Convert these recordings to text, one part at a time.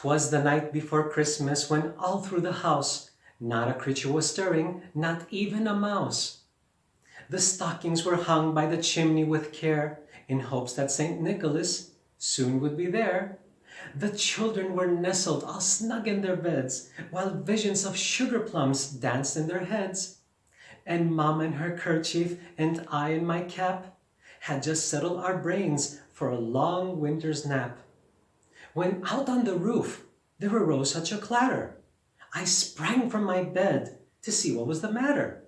'Twas the night before Christmas when all through the house not a creature was stirring, not even a mouse. The stockings were hung by the chimney with care, in hopes that St. Nicholas soon would be there. The children were nestled all snug in their beds, while visions of sugar plums danced in their heads. And Mom in her kerchief and I in my cap had just settled our brains for a long winter's nap. When out on the roof there arose such a clatter, I sprang from my bed to see what was the matter.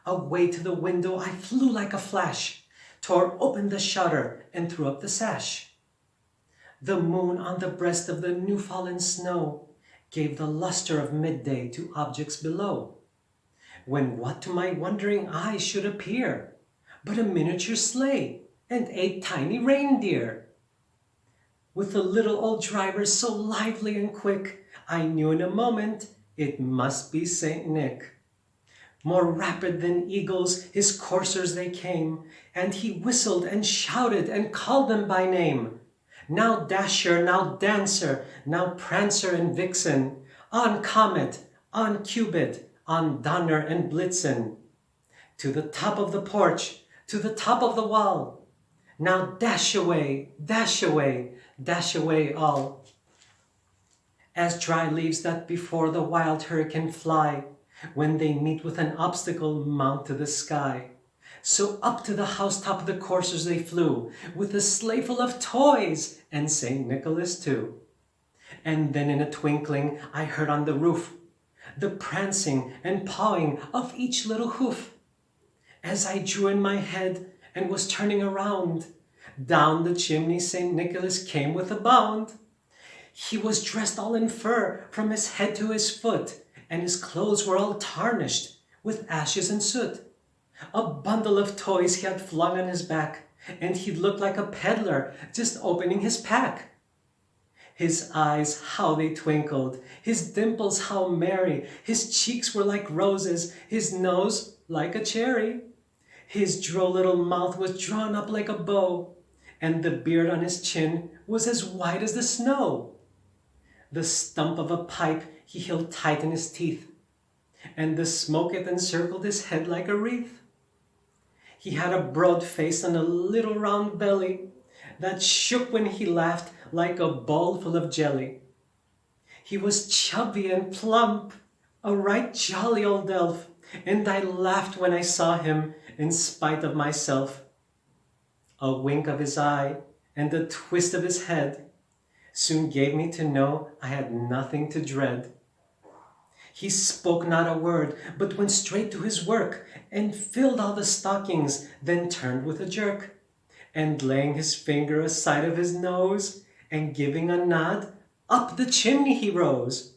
Away to the window I flew like a flash, tore open the shutter and threw up the sash. The moon on the breast of the new-fallen snow gave the luster of midday to objects below. When what to my wondering eyes should appear but a miniature sleigh and 8 tiny reindeer. With the little old driver so lively and quick, I knew in a moment it must be Saint Nick. More rapid than eagles his coursers they came, and he whistled and shouted and called them by name. Now Dasher, now Dancer, now Prancer and Vixen, on Comet, on Cupid, on Donner and Blitzen. To the top of the porch, to the top of the wall. Now dash away, dash away, dash away all. As dry leaves that before the wild hurricane fly, when they meet with an obstacle mount to the sky. So up to the housetop the coursers they flew, with a sleigh full of toys, and St. Nicholas too. And then in a twinkling I heard on the roof the prancing and pawing of each little hoof. As I drew in my head and was turning around, down the chimney St. Nicholas came with a bound. He was dressed all in fur from his head to his foot, and his clothes were all tarnished with ashes and soot. A bundle of toys he had flung on his back, and he looked like a peddler just opening his pack. His eyes, how they twinkled, his dimples how merry, his cheeks were like roses, his nose like a cherry. His droll little mouth was drawn up like a bow, and the beard on his chin was as white as the snow. The stump of a pipe he held tight in his teeth, and the smoke it encircled his head like a wreath. He had a broad face and a little round belly that shook when he laughed like a bowl full of jelly. He was chubby and plump, a right jolly old elf, and I laughed when I saw him in spite of myself. A wink of his eye and a twist of his head soon gave me to know I had nothing to dread. He spoke not a word, but went straight to his work, and filled all the stockings, then turned with a jerk, and laying his finger aside of his nose, and giving a nod, up the chimney he rose.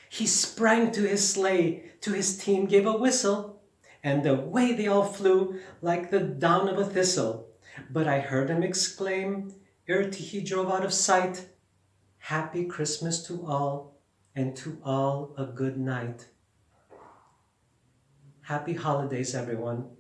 He sprang to his sleigh, to his team gave a whistle, and away they all flew like the down of a thistle. But I heard him exclaim, ere he drove out of sight, "Happy Christmas to all, and to all a good night." Happy holidays, everyone.